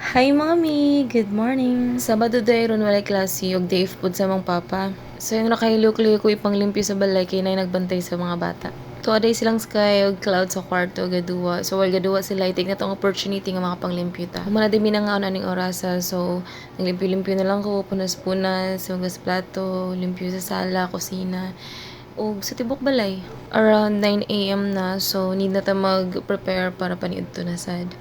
Hi mga mi! Good morning! Sabado day ron walay klase ug day food sa mong papa. So yung nakahilok-lihok ko ipanglimpyo sa balay kay nay nagbantay sa mga bata. Tuwa day silang sky ug cloud sa kwarto gaduwa. So while gaduwa sila itik na tong opportunity nga makapanglimpyo ta. Humana di minangaon aning orasa. So naglimpyo-limpyo na lang ko, punas-punas, hugas plato, limpyo sa sala, kusina ug sa tibok balay. Around 9 AM na, so need na ta mag-prepare para paniudto na sad.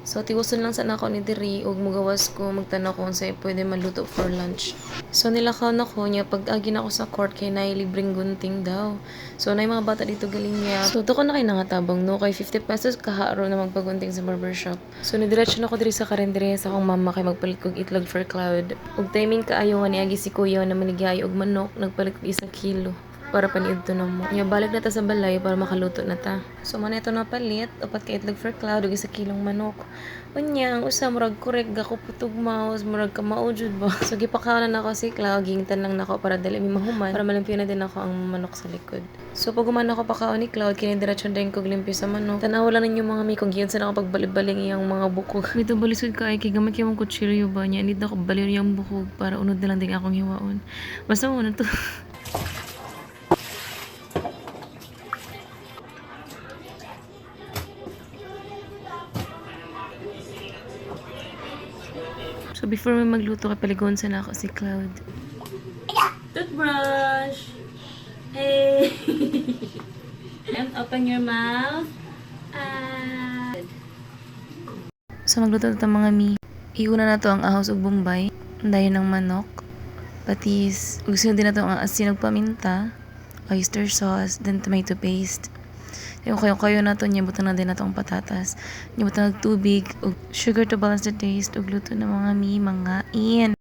So, tiwason lang sana ako ni Diri ug mugawas ko magtanaw kung sa'yo pwede maluto for lunch. So, nilakaw na ko niya pag agi na ako sa court kay nay libreng gunting daw. So, nay mga bata dito galing niya. So, to ko na kay nangatabang no kay 50 pesos kaharo na magpagunting sa barbershop. So, nidiretso na ko diri sa karinderya sa akong mama kay magpalit kog itlog for cloud. Ug timing kaayo nga niagi si kuya na manigay og manok nagpalit kog 1 kilo para paniudto na mo. Nya balik na ta sa balay para makaluto na ta. So man ito na palit, upat ka itlog for cloud ug 1 kilong manok. Unya, ang usa murag korek gako putog mouse, murag kamao jud ba. So gipakaon na nako si Cloud, gingtan lang nako para dali mi mahuman para malimpyo na din ako ang manok sa likod. So pag human ako pakaon ni Cloud, kini diretso din kog limpyo sa manok. Tanaw lang ninyo mga mi kung giyon sa ako pagbalib-baling iyang mga bukog. Mito balisod ka ay kay gamit yung kutsilyo ba niya, need na ko baliw yung bukog para unod na lang din akong hiwaon. Basta mo na to. So before may magluto kay paligon sana ako si Cloud. Toothbrush! Hey! And open your mouth. So magluto na mga mi. Iuna na to ang ahos ug bombay. Dayon ng manok. Patis. Ug sunod din na to ang asin ug paminta. Oyster sauce. Then tomato paste. Yung kayo na to, nyabutan na din na to ang patatas. Nyabutan ng tubig, ug sugar to balance the taste, ug luto na mga mi, mga in.